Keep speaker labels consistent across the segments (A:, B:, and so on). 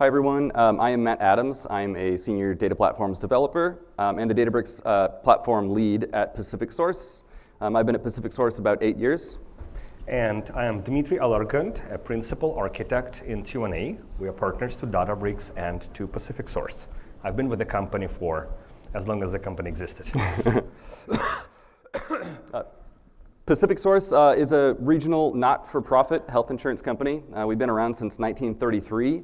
A: Hi everyone, I am Matt Adams. I'm a senior data platforms developer and the Databricks platform lead at PacificSource. I've been at PacificSource about 8 years.
B: And I am Dmitriy Alergant, a principal architect in T1A. We are partners to Databricks and to PacificSource. I've been with the company for as long as the company existed.
A: PacificSource is a regional not-for-profit health insurance company. We've been around since 1933.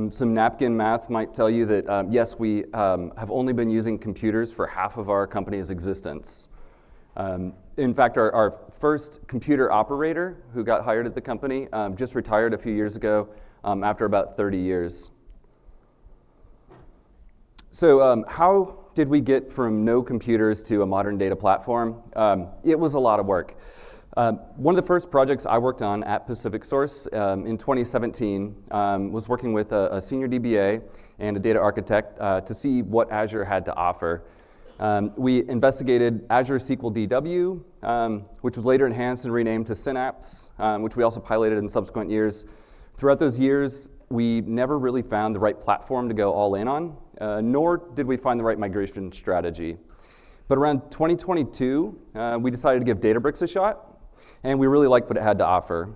A: Some napkin math might tell you that, yes, we have only been using computers for half of our company's existence. In fact, our first computer operator who got hired at the company just retired a few years ago after about 30 years. So how did we get from no computers to a modern data platform? It was a lot of work. One of the first projects I worked on at PacificSource in 2017 was working with a senior DBA and a data architect to see what Azure had to offer. We investigated Azure SQL DW, which was later enhanced and renamed to Synapse, which we also piloted in subsequent years. Throughout those years, we never really found the right platform to go all in on, nor did we find the right migration strategy. But around 2022, we decided to give Databricks a shot, and we really liked what it had to offer.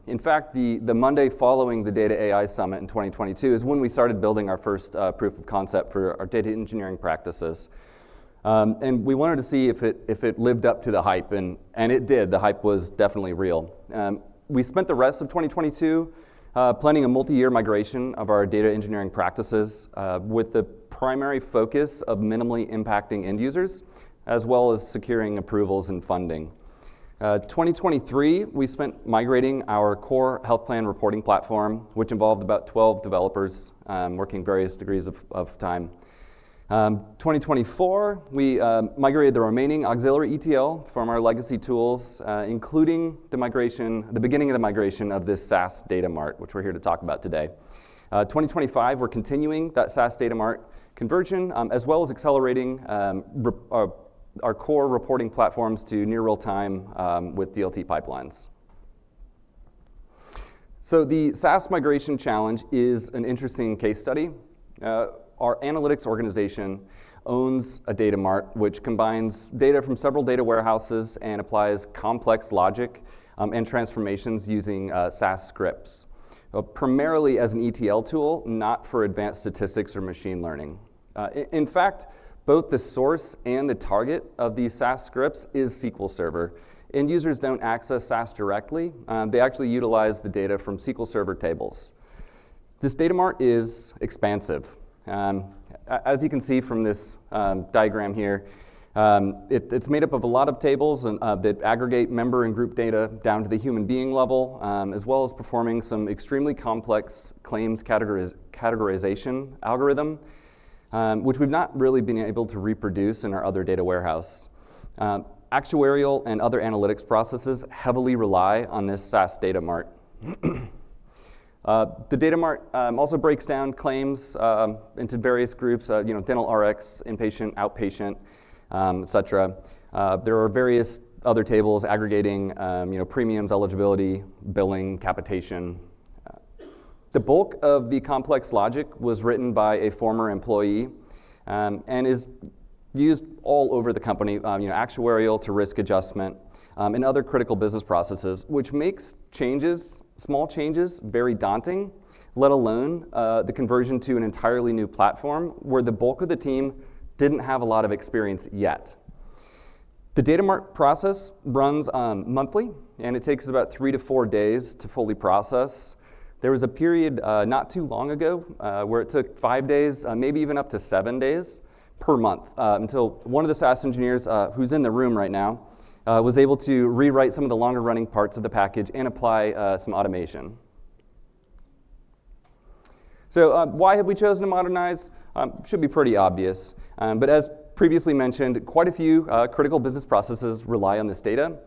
A: In fact, the Monday following the Data AI Summit in 2022 is when we started building our first proof of concept for our data engineering practices. And we wanted to see if it lived up to the hype, and it did. The hype was definitely real. We spent the rest of 2022 planning a multi-year migration of our data engineering practices with the primary focus of minimally impacting end users, as well as securing approvals and funding. 2023, we spent migrating our core health plan reporting platform, which involved about 12 developers working various degrees of time. 2024, we migrated the remaining auxiliary ETL from our legacy tools, including the beginning of the migration of this SAS Data Mart, which we're here to talk about today. 2025, we're continuing that SAS Data Mart conversion, as well as accelerating our core reporting platforms to near real time with DLT pipelines. So the SAS migration challenge is an interesting case study. Our analytics organization owns a data mart which combines data from several data warehouses and applies complex logic and transformations using SAS scripts, primarily as an ETL tool, not for advanced statistics or machine learning. In fact, both the source and the target of these SAS scripts is SQL Server. End users don't access SAS directly. They actually utilize the data from SQL Server tables. This data mart is expansive. As you can see from this diagram here, it's made up of a lot of tables that aggregate member and group data down to the human being level, as well as performing some extremely complex claims categorization algorithm, which we've not really been able to reproduce in our other data warehouse. Actuarial and other analytics processes heavily rely on this SAS data mart. The data mart also breaks down claims into various groups, dental RX, inpatient, outpatient, et cetera. There are various other tables aggregating premiums, eligibility, billing, capitation. The bulk of the complex logic was written by a former employee and is used all over the company, actuarial to risk adjustment, and other critical business processes, which makes small changes, very daunting, let alone the conversion to an entirely new platform where the bulk of the team didn't have a lot of experience yet. The data mart process runs monthly, and it takes about 3 to 4 days to fully process. There was a period not too long ago where it took 5 days, maybe even up to 7 days per month, until one of the SAS engineers who's in the room right now was able to rewrite some of the longer running parts of the package and apply some automation. So why have we chosen to modernize? Should be pretty obvious. But as previously mentioned, quite a few critical business processes rely on this data.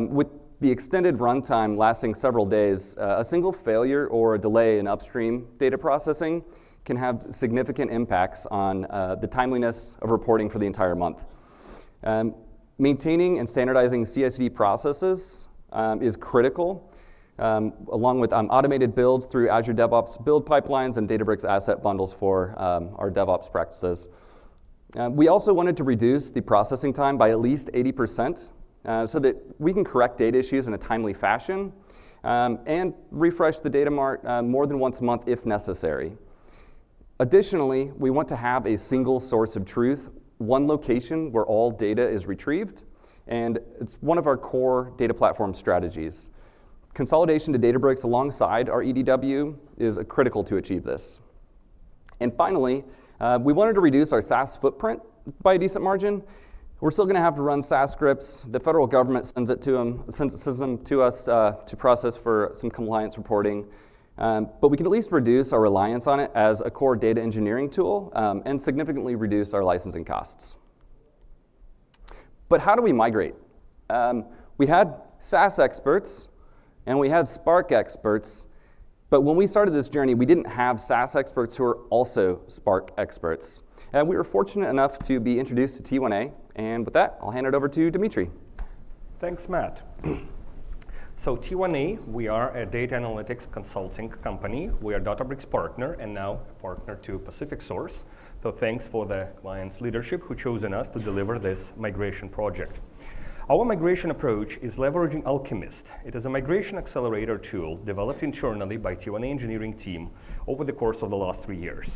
A: With the extended runtime lasting several days, a single failure or a delay in upstream data processing can have significant impacts on the timeliness of reporting for the entire month. Maintaining and standardizing CI/CD processes is critical along with automated builds through Azure DevOps build pipelines and Databricks asset bundles for our DevOps practices. We also wanted to reduce the processing time by at least 80% so that we can correct data issues in a timely fashion and refresh the data mart more than once a month if necessary. Additionally, we want to have a single source of truth, one location where all data is retrieved, and it's one of our core data platform strategies. Consolidation to Databricks alongside our EDW is critical to achieve this. And finally, we wanted to reduce our SAS footprint by a decent margin. We're still going to have to run SAS scripts. The federal government sends them to us to process for some compliance reporting. But we can at least reduce our reliance on it as a core data engineering tool and significantly reduce our licensing costs. But how do we migrate? We had SAS experts and we had Spark experts, but when we started this journey, we didn't have SAS experts who are also Spark experts. And we were fortunate enough to be introduced to T1A, and with that, I'll hand it over to Dmitry.
B: Thanks, Matt. So T1A, we are a data analytics consulting company. We are Databricks partner and now a partner to PacificSource. So thanks for the client's leadership who chosen us to deliver this migration project. Our migration approach is leveraging Alchemist. It is a migration accelerator tool developed internally by T1A engineering team over the course of the last 3 years.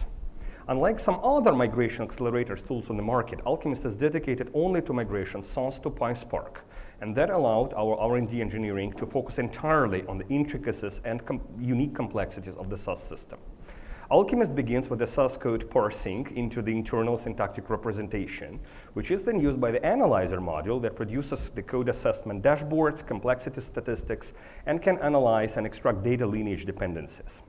B: Unlike some other migration accelerators tools on the market, Alchemist is dedicated only to migration SAS to PySpark. And that allowed our R&D engineering to focus entirely on the intricacies and unique complexities of the SAS system. Alchemist begins with the SAS code parsing into the internal syntactic representation, which is then used by the analyzer module that produces the code assessment dashboards, complexity statistics, and can analyze and extract data lineage dependencies.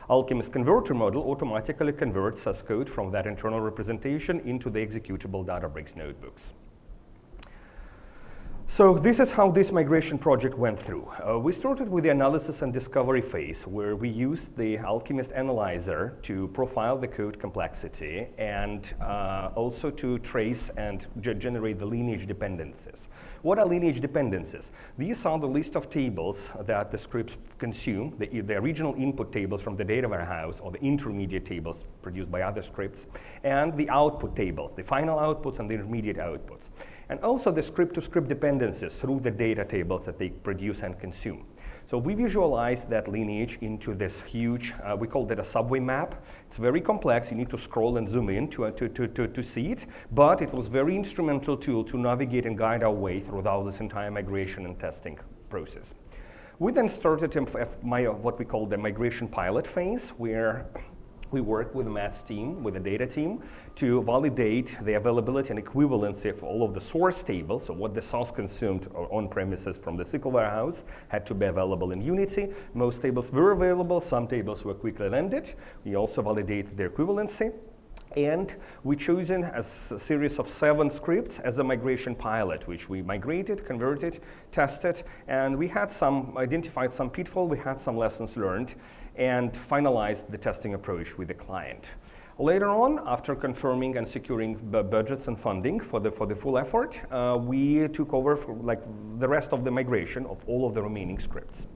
B: Alchemist converter module automatically converts SAS code from that internal representation into the executable Databricks notebooks. So this is how this migration project went through. We started with the analysis and discovery phase, where we used the Alchemist analyzer to profile the code complexity and also to trace and generate the lineage dependencies. What are lineage dependencies? These are the list of tables that the scripts consume, the original input tables from the data warehouse or the intermediate tables produced by other scripts, and the output tables, the final outputs and the intermediate outputs. And also the script-to-script dependencies through the data tables that they produce and consume. So we visualize that lineage into this huge, we call that a subway map. It's very complex. You need to scroll and zoom in to see it, but it was a very instrumental tool to navigate and guide our way throughout this entire migration and testing process. We then started what we call the migration pilot phase, where we worked with Matt's team, with the data team, to validate the availability and equivalency of all of the source tables. So what the SAS consumed on premises from the SQL warehouse had to be available in Unity. Most tables were available, some tables were quickly landed. We also validated their equivalency. And we chosen a series of 7 scripts as a migration pilot, which we migrated, converted, tested, and we had identified some pitfalls, we had some lessons learned, and finalized the testing approach with the client. Later on, after confirming and securing budgets and funding for the full effort, we took over for the rest of the migration of all of the remaining scripts,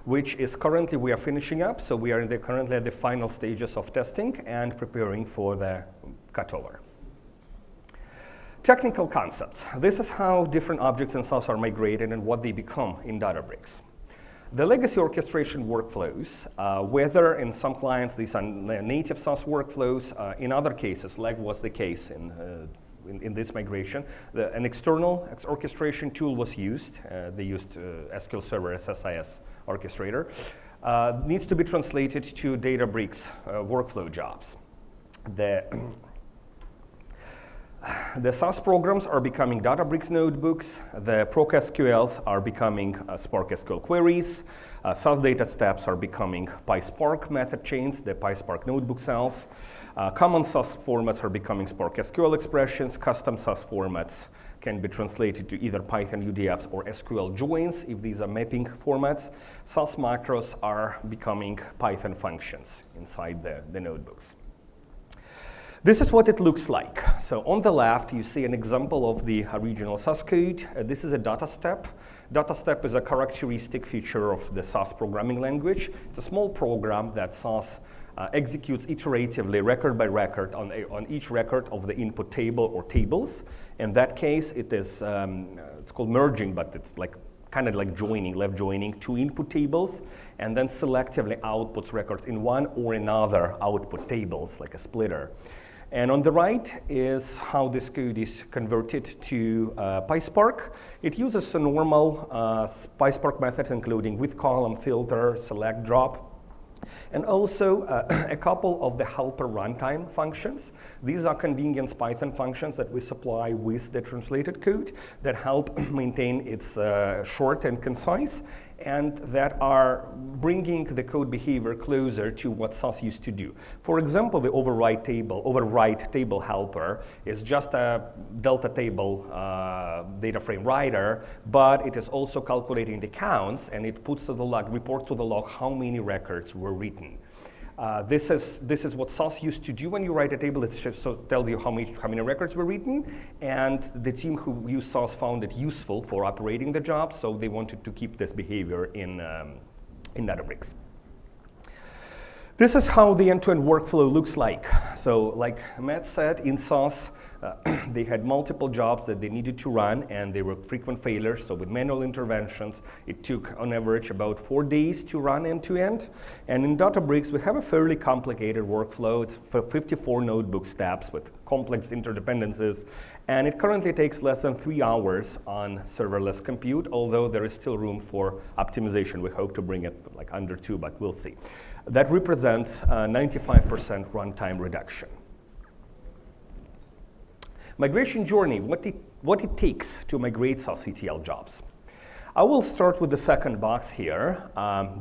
B: which is currently we are finishing up. So we are currently at the final stages of testing and preparing for the cutover. Technical concepts. This is how different objects in SAS are migrated and what they become in Databricks. The legacy orchestration workflows, whether in some clients these are native SAS workflows, in other cases, like was the case in this migration, an external orchestration tool was used. They used SQL Server as SIS orchestrator. Needs to be translated to Databricks workflow jobs. The SAS programs are becoming Databricks notebooks. The ProcSQLs are becoming Spark SQL queries. SAS data steps are becoming PySpark method chains, the PySpark notebook cells. Common SAS formats are becoming Spark SQL expressions. Custom SAS formats can be translated to either Python UDFs or SQL joins if these are mapping formats. SAS macros are becoming Python functions inside the notebooks. This is what it looks like. So on the left, you see an example of the original SAS code. This is a data step. Data step is a characteristic feature of the SAS programming language. It's a small program that SAS executes iteratively, record by record, on each record of the input table or tables. In that case, it is it's called merging, but it's like kind of like joining, left joining two input tables, and then selectively outputs records in one or another output tables, like a splitter. And on the right is how this code is converted to PySpark. It uses a normal PySpark methods, including with column, filter, select, drop, and also a couple of the helper runtime functions. These are convenience Python functions that we supply with the translated code that help maintain its short and concise, and that are bringing the code behavior closer to what SAS used to do. For example, the overwrite table helper is just a delta table data frame writer, but it is also calculating the counts, and it puts to the log, reports to the log how many records were written. This is what SAS used to do when you write a table. It just tells you how many records were written, and the team who used SAS found it useful for operating the job, so they wanted to keep this behavior in Databricks. This is how the end-to-end workflow looks like. So like Matt said, in SAS, they had multiple jobs that they needed to run, and they were frequent failures. So with manual interventions, it took on average about 4 days to run end-to-end. And in Databricks, we have a fairly complicated workflow. It's 54 notebook steps with complex interdependencies. And it currently takes less than 3 hours on serverless compute, although there is still room for optimization. We hope to bring it like under 2, but we'll see. That represents 95% runtime reduction. Migration journey, what it takes to migrate SAS ETL jobs. I will start with the second box here,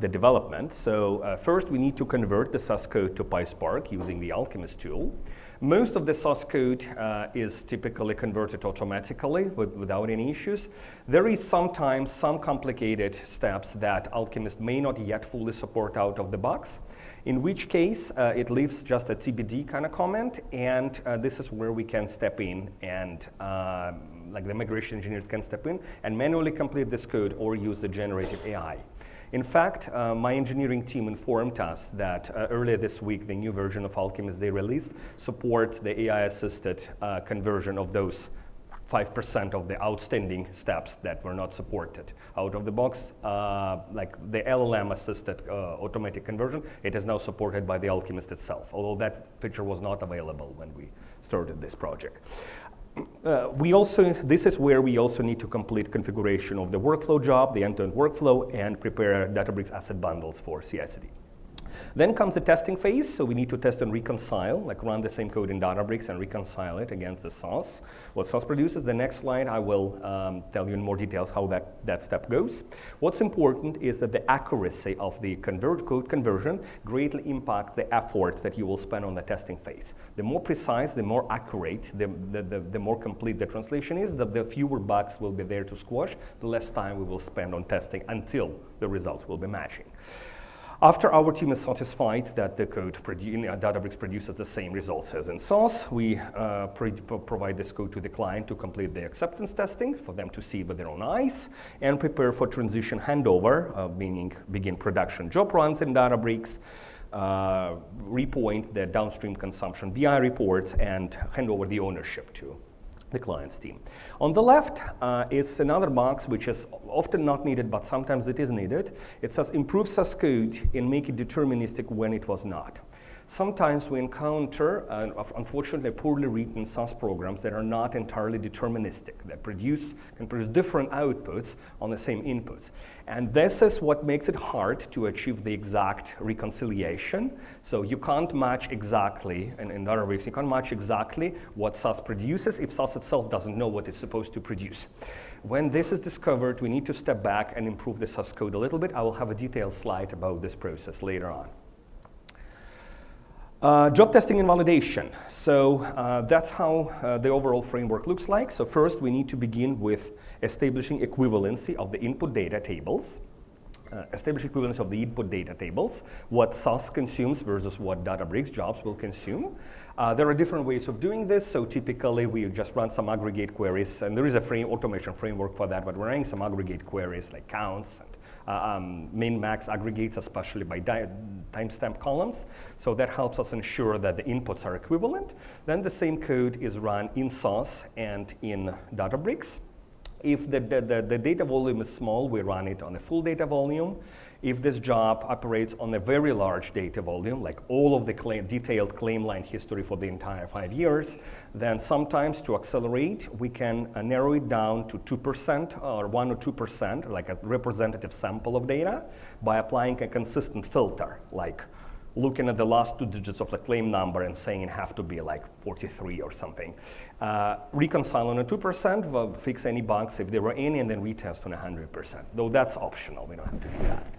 B: the development. So first we need to convert the SAS code to PySpark using the Alchemist tool. Most of the SAS code is typically converted automatically without any issues. There is sometimes some complicated steps that Alchemist may not yet fully support out of the box, in which case it leaves just a TBD kind of comment, and this is where we can step in and like the migration engineers can step in and manually complete this code or use the generative AI. In fact, my engineering team informed us that earlier this week, the new version of Alchemist they released supports the AI-assisted conversion of those 5% of the outstanding steps that were not supported. Out of the box, like the LLM-assisted automatic conversion, it is now supported by the Alchemist itself, although that feature was not available when we started this project. This is where we also need to complete configuration of the workflow job, the end-to-end workflow, and prepare Databricks asset bundles for CI/CD. Then comes the testing phase, so we need to test and reconcile, like run the same code in Databricks and reconcile it against the SAS. What SAS produces, the next slide I will tell you in more details how that step goes. What's important is that the accuracy of the code conversion greatly impacts the efforts that you will spend on the testing phase. The more precise, the more accurate, the more complete the translation is, the fewer bugs will be there to squash, the less time we will spend on testing until the results will be matching. After our team is satisfied that the code Databricks produces the same results as in SAS, we provide this code to the client to complete the acceptance testing for them to see with their own eyes and prepare for transition handover, meaning begin production job runs in Databricks, repoint the downstream consumption BI reports, and hand over the ownership to the client's team. On the left, it's another box which is often not needed, but sometimes it is needed. It says improve SAS code and make it deterministic when it was not. Sometimes we encounter, unfortunately, poorly written SAS programs that are not entirely deterministic, that can produce different outputs on the same inputs. And this is what makes it hard to achieve the exact reconciliation. So you can't match exactly, and in other words, you can't match exactly what SAS produces if SAS itself doesn't know what it's supposed to produce. When this is discovered, we need to step back and improve the SAS code a little bit. I will have a detailed slide about this process later on. Job testing and validation. So that's how the overall framework looks like. So first, we need to begin with establishing equivalency of the input data tables. establish equivalence of the input data tables, what SAS consumes versus what Databricks jobs will consume. There are different ways of doing this. So typically, we just run some aggregate queries, and there is a automation framework for that, but we're running some aggregate queries like counts and min-max aggregates, especially by timestamp columns. So that helps us ensure that the inputs are equivalent. Then the same code is run in SAS and in Databricks. If the data volume is small, we run it on a full data volume. If this job operates on a very large data volume, like all of the detailed claim line history for the entire 5 years, then sometimes to accelerate, we can narrow it down to 2% or 1 or 2%, like a representative sample of data, by applying a consistent filter, like looking at the last 2 digits of the claim number and saying it have to be like 43 or something. Reconcile on a 2%, fix any bugs if there were any, and then retest on 100%. Though that's optional, we don't have to do that.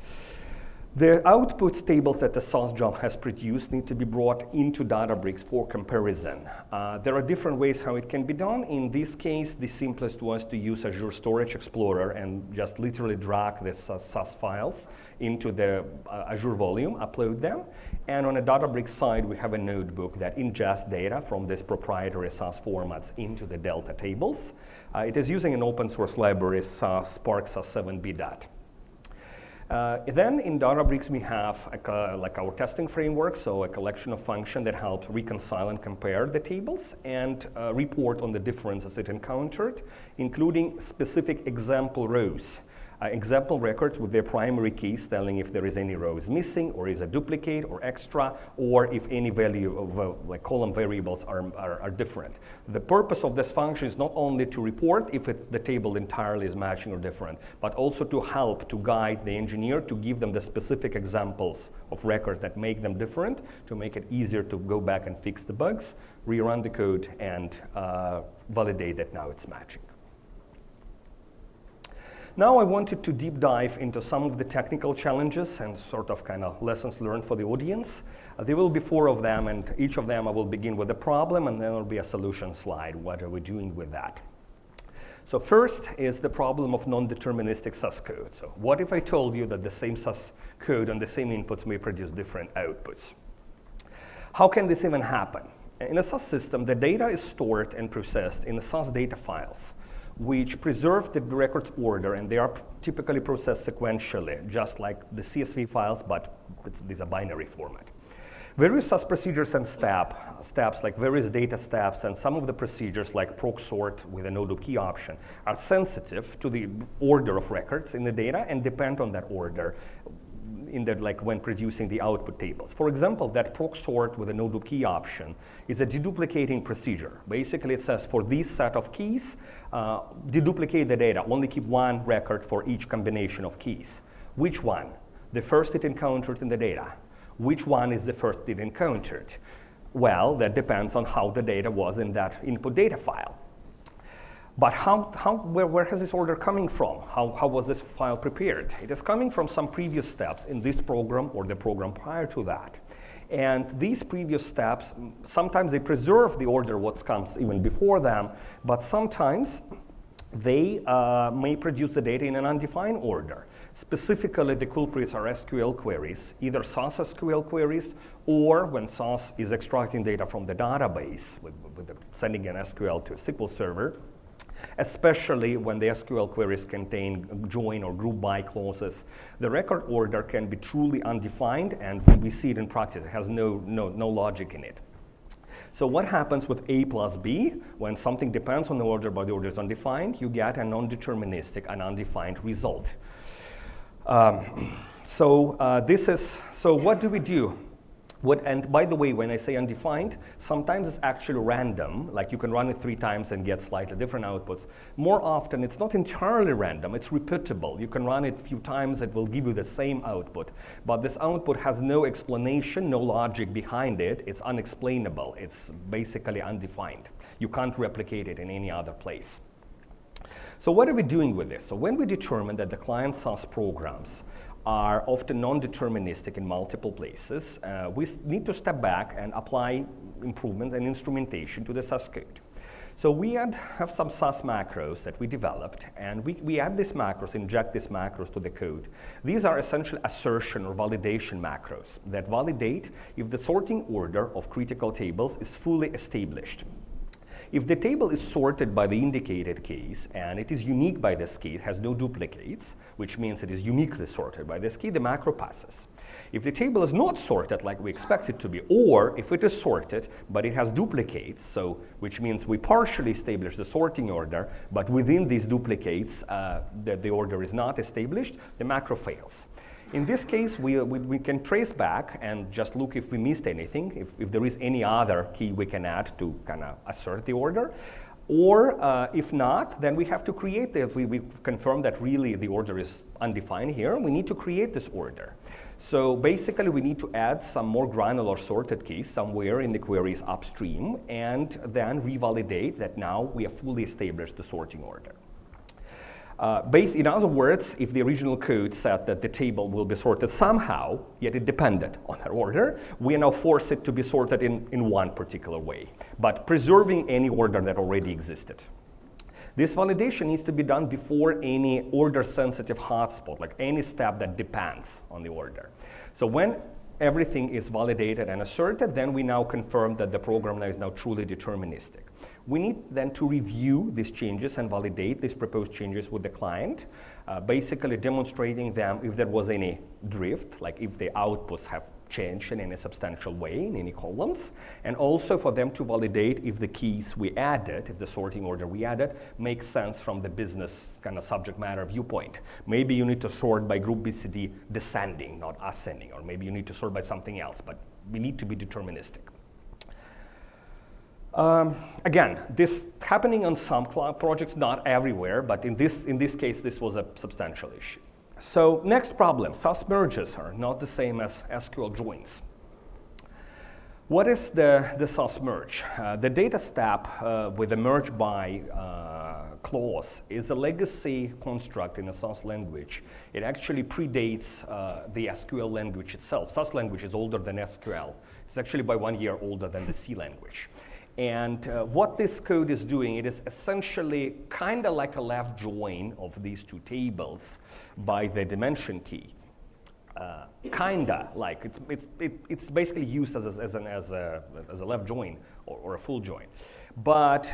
B: The output tables that the SAS job has produced need to be brought into Databricks for comparison. There are different ways how it can be done. In this case, the simplest was to use Azure Storage Explorer and just literally drag the SAS files into the Azure volume, upload them. And on a Databricks side, we have a notebook that ingests data from these proprietary SAS formats into the Delta tables. It is using an open source library, Spark SAS7b. Then in Databricks, we have like our testing framework, so a collection of functions that help reconcile and compare the tables and report on the differences it encountered, including specific example rows. Example records with their primary keys telling if there is any rows missing or is a duplicate or extra, or if any value of like column variables are different. The purpose of this function is not only to report if the table entirely is matching or different, but also to help to guide the engineer to give them the specific examples of records that make them different, to make it easier to go back and fix the bugs, rerun the code, and validate that now it's matching. Now I wanted to deep dive into some of the technical challenges and sort of kind of lessons learned for the audience. There will be 4 of them, and each of them I will begin with a problem, and then there will be a solution slide. What are we doing with that? So first is the problem of non-deterministic SAS code. So what if I told you that the same SAS code and the same inputs may produce different outputs? How can this even happen? In a SAS system, the data is stored and processed in the SAS data files, which preserve the record's order, and they are typically processed sequentially, just like the CSV files, but these are binary format. Various SAS procedures and steps, like various data steps, and some of the procedures, like proc sort with a no-do key option, are sensitive to the order of records in the data and depend on that order like when producing the output tables. For example, that proc sort with a no-do key option is a deduplicating procedure. Basically, it says for this set of keys, deduplicate the data, only keep 1 record for each combination of keys. Which one? The first it encountered in the data. Which one is the first it encountered? Well, that depends on how the data was in that input data file. But where has this order coming from? How was this file prepared? It is coming from some previous steps in this program or the program prior to that. And these previous steps, sometimes they preserve the order what comes even before them, but sometimes they may produce the data in an undefined order. Specifically, the culprits are SQL queries, either SAS SQL queries, or when SAS is extracting data from the database, sending an SQL to a SQL server, especially when the SQL queries contain join or group by clauses. The record order can be truly undefined, and we see it in practice. It has no logic in it. So what happens with A plus B? When something depends on the order but the order is undefined, you get a non-deterministic and undefined result. So what do we do? And by the way, when I say undefined, sometimes it's actually random, like you can run it 3 times and get slightly different outputs. More often, it's not entirely random, it's repeatable. You can run it a few times, it will give you the same output. But this output has no explanation, no logic behind it, it's unexplainable, it's basically undefined. You can't replicate it in any other place. So what are we doing with this? So when we determine that the client SAS programs are often non-deterministic in multiple places, we need to step back and apply improvement and instrumentation to the SAS code. So we have some SAS macros that we developed, and we add these macros, inject these macros to the code. These are essentially assertion or validation macros that validate if the sorting order of critical tables is fully established. If the table is sorted by the indicated keys, and it is unique by this key, it has no duplicates, which means it is uniquely sorted by this key, the macro passes. If the table is not sorted like we expect it to be, or if it is sorted but it has duplicates, so which means we partially establish the sorting order, but within these duplicates the order is not established, the macro fails. In this case, we can trace back and just look if we missed anything, if there is any other key we can add to kind of assert the order. Or if not, then we have to create this. We confirm that really the order is undefined here. We need to create this order. So basically, we need to add some more granular sorted keys somewhere in the queries upstream, and then revalidate that now we have fully established the sorting order. In other words, if the original code said that the table will be sorted somehow, yet it depended on that order, we now force it to be sorted in one particular way, but preserving any order that already existed. This validation needs to be done before any order-sensitive hotspot, like any step that depends on the order. So when everything is validated and asserted, then we now confirm that the program now is now truly deterministic. We need then to review these changes and validate these proposed changes with the client, basically demonstrating them if there was any drift, like if the outputs have changed in any substantial way in any columns, and also for them to validate if the keys we added, if the sorting order we added, makes sense from the business kind of subject matter viewpoint. Maybe you need to sort by group BCD descending, not ascending, or maybe you need to sort by something else, but we need to be deterministic. Again, this happening on some cloud projects, not everywhere, but in this case, this was a substantial issue. So next problem, SAS merges are not the same as SQL joins. What is the SAS merge? The data step with the merge by clause is a legacy construct in the SAS language. It actually predates the SQL language itself. SAS language is older than SQL. It's actually by 1 year older than the C language. And what this code is doing, it is essentially kind of like a left join of these two tables by the dimension key. Kinda like it's basically used as a left join or a full join, but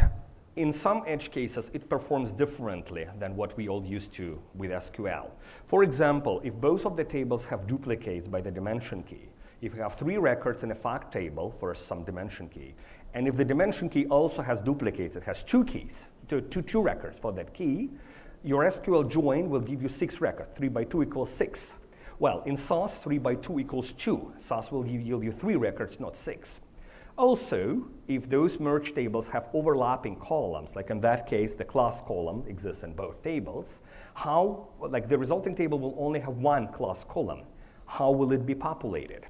B: in some edge cases it performs differently than what we all used to with SQL. For example, if both of the tables have duplicates by the dimension key, if you have 3 records in a fact table for some dimension key, and if the dimension key also has duplicates, it has 2 keys, two records for that key, your SQL join will give you 6 records. 3 by 2 equals 6. Well, in SAS, 3 by 2 equals 2. SAS will yield you 3 records, not 6. Also, if those merge tables have overlapping columns, like in that case, the class column exists in both tables, the resulting table will only have 1 class column. How will it be populated?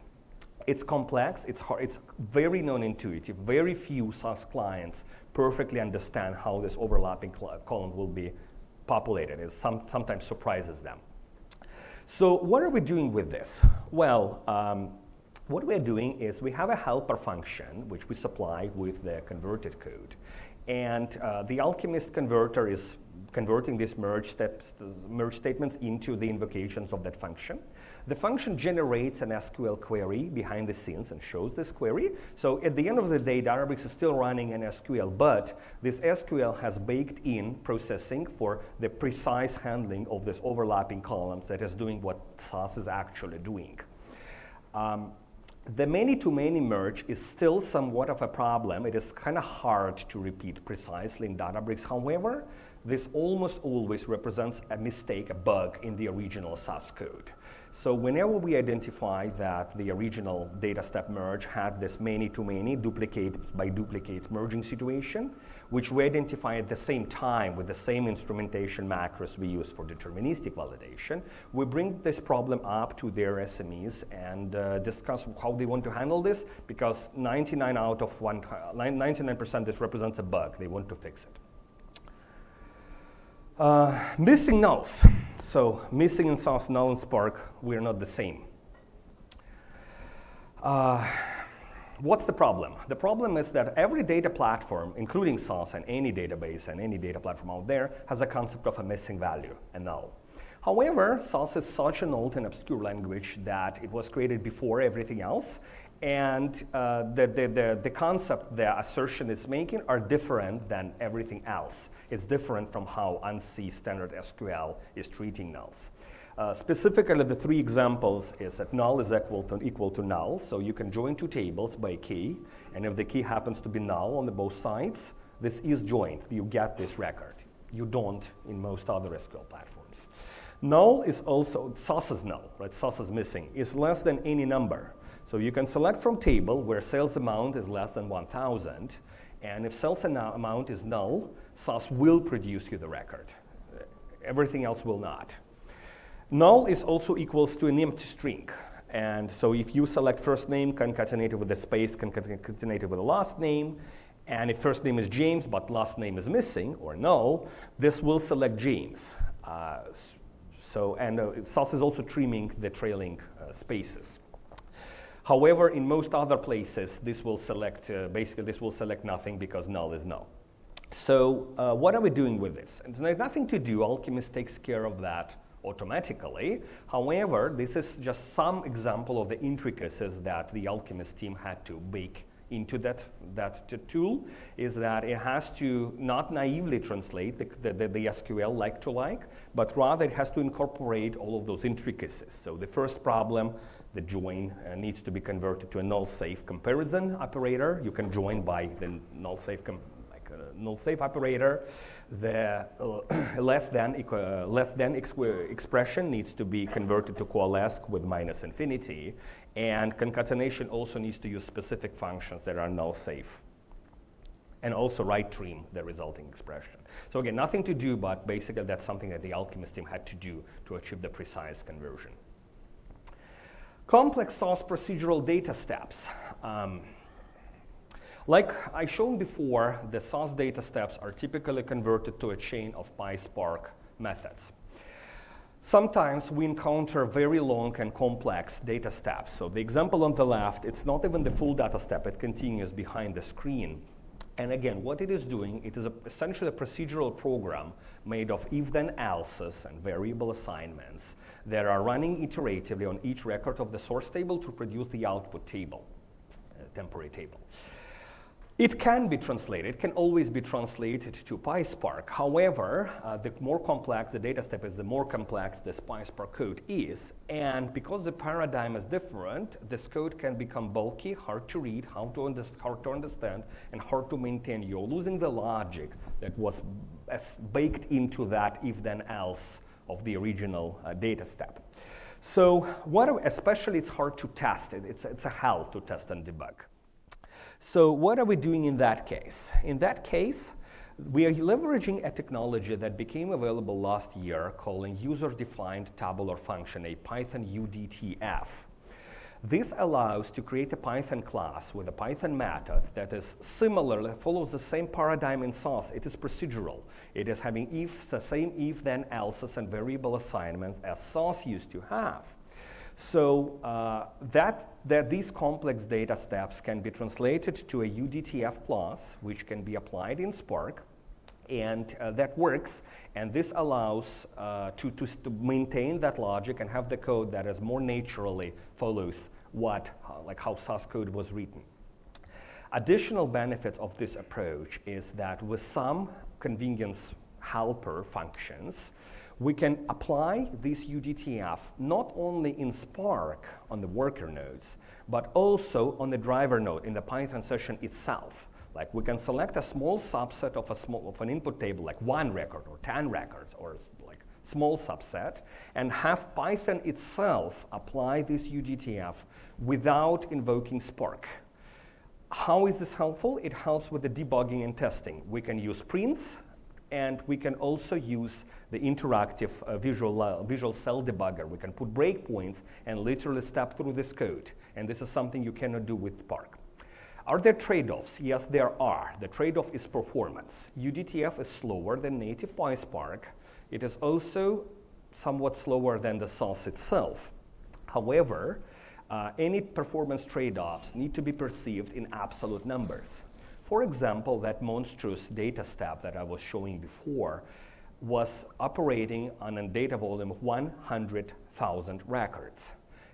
B: It's complex, it's hard, it's very non-intuitive. Very few SAS clients perfectly understand how this overlapping column will be populated. It sometimes surprises them. So what are we doing with this? Well, what we're doing is we have a helper function which we supply with the converted code. And the Alchemist converter is converting these merge statements into the invocations of that function. The function generates an SQL query behind the scenes and shows this query. So at the end of the day, Databricks is still running an SQL, but this SQL has baked in processing for the precise handling of this overlapping columns that is doing what SAS is actually doing. The many-to-many merge is still somewhat of a problem. It is kind of hard to repeat precisely in Databricks. However, this almost always represents a mistake, a bug in the original SAS code. So whenever we identify that the original data step merge had this many-to-many, duplicates by duplicates merging situation, which we identify at the same time with the same instrumentation macros we use for deterministic validation, we bring this problem up to their SMEs and discuss how they want to handle this, because 99% this represents a bug. They want to fix it. Missing nulls. So missing in SAS, null in Spark, we're not the same. What's the problem? The problem is that every data platform, including SAS and any database and any data platform out there, has a concept of a missing value, a null. However, SAS is such an old and obscure language that it was created before everything else, and the concept the assertion is making are different than everything else. It's different from how ANSI standard SQL is treating nulls. Specifically, the three examples is that null is equal to null, so you can join two tables by key, and if the key happens to be null on both sides, this is joined. You get this record. You don't in most other SQL platforms. Null is also, SAS is null, right? SAS is missing, is less than any number. So you can select from table where sales amount is less than 1,000, and if sales amount is null, SAS will produce you the record. Everything else will not. Null is also equals to an empty string. And so if you select first name concatenated with a space concatenated with a last name, and if first name is James but last name is missing or null, this will select James. SAS is also trimming the trailing spaces. However, in most other places, this will select, basically this will select nothing because null is null. So what are we doing with this? And there's nothing to do. Alchemist takes care of that automatically. However, this is just some example of the intricacies that the Alchemist team had to bake into that tool, is that it has to not naively translate the SQL like to like, but rather it has to incorporate all of those intricacies. So the first problem, the join needs to be converted to a null-safe comparison operator. You can join by the null-safe null-safe operator. The less than expression needs to be converted to coalesce with minus infinity, and concatenation also needs to use specific functions that are null-safe, and also right trim the resulting expression. So again, nothing to do, but basically that's something that the Alchemist team had to do to achieve the precise conversion. Complex SAS procedural data steps. Like I shown before, the SAS data steps are typically converted to a chain of PySpark methods. Sometimes we encounter very long and complex data steps. So the example on the left, it's not even the full data step, it continues behind the screen. And again, what it is doing, it is essentially a procedural program made of if-then-elses and variable assignments that are running iteratively on each record of the source table to produce the output table, temporary table. It can be translated, it can always be translated to PySpark. However, the more complex the data step is, the more complex this PySpark code is. And because the paradigm is different, this code can become bulky, hard to read, hard to understand, and hard to maintain. You're losing the logic that was baked into that if-then-else of the original data step. So, especially it's hard to test it. It's a hell to test and debug. So what are we doing in that case? In that case, we are leveraging a technology that became available last year called user-defined tabular function, a Python UDTF. This allows to create a Python class with a Python method that is similar, follows the same paradigm in SAS. It is procedural. It is having the same if-then-elses and variable assignments as SAS used to have. So that these complex data steps can be translated to a UDTF class, which can be applied in Spark, and that works. And this allows to maintain that logic and have the code that is more naturally follows how SAS code was written. Additional benefits of this approach is that with some convenience helper functions, we can apply this UDTF not only in Spark on the worker nodes, but also on the driver node in the Python session itself. Like we can select a small subset of an input table, like 1 record or 10 records, or like small subset, and have Python itself apply this UDTF without invoking Spark. How is this helpful? It helps with the debugging and testing. We can use prints, and we can also use the interactive visual cell debugger. We can put breakpoints and literally step through this code. And this is something you cannot do with Spark. Are there trade-offs? Yes, there are. The trade-off is performance. UDTF is slower than native PySpark. It is also somewhat slower than the SAS itself. However, any performance trade-offs need to be perceived in absolute numbers. For example, that monstrous data step that I was showing before was operating on a data volume of 100,000 records.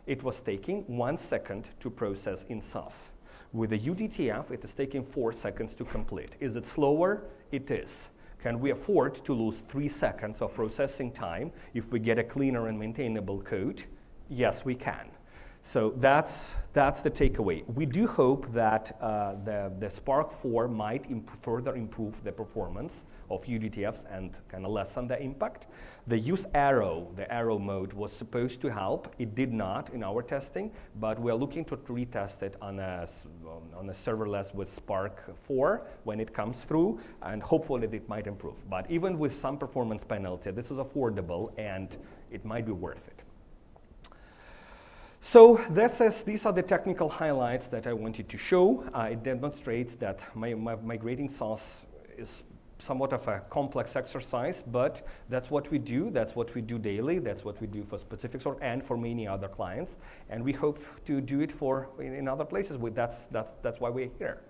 B: It was taking 1 second to process in SAS. With the UDTF, it is taking 4 seconds to complete. Is it slower? It is. Can we afford to lose 3 seconds of processing time if we get a cleaner and maintainable code? Yes, we can. So that's the takeaway. We do hope that the Spark 4 might further improve the performance of UDTFs and kind of lessen the impact. The use arrow, the arrow mode, was supposed to help. It did not in our testing, but we're looking to retest it on a serverless with Spark 4 when it comes through, and hopefully it might improve. But even with some performance penalty, this is affordable and it might be worth it. So these are the technical highlights that I wanted to show. It demonstrates that migrating SAS is somewhat of a complex exercise, but that's what we do. That's what we do daily. That's what we do for PacificSource and for many other clients. And we hope to do it in other places. That's why we're here.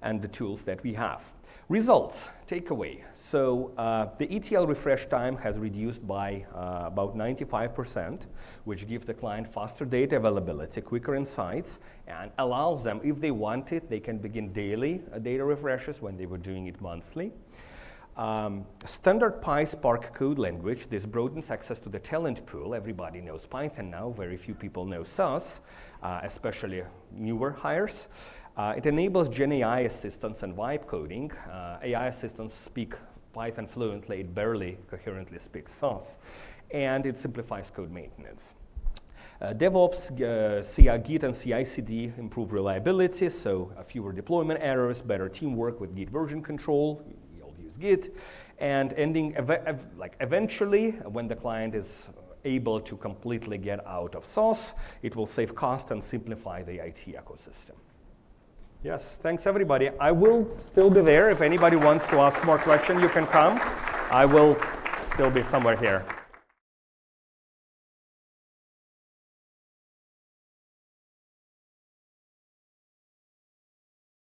B: And the tools that we have. Results, takeaway. So the ETL refresh time has reduced by about 95%, which gives the client faster data availability, quicker insights, and allows them, if they want it, they can begin daily data refreshes when they were doing it monthly. Standard PySpark code language, this broadens access to the talent pool. Everybody knows Python now, very few people know SAS, especially newer hires. It enables Gen AI assistants and vibe coding. AI assistants speak Python fluently, it barely coherently speaks SAS, and it simplifies code maintenance. DevOps, Git and CI/CD improve reliability, so fewer deployment errors, better teamwork with Git version control. We all use Git, and eventually, when the client is able to completely get out of SAS, it will save cost and simplify the IT ecosystem. Yes, thanks everybody. I will still be there. If anybody wants to ask more questions, you can come. I will still be somewhere here.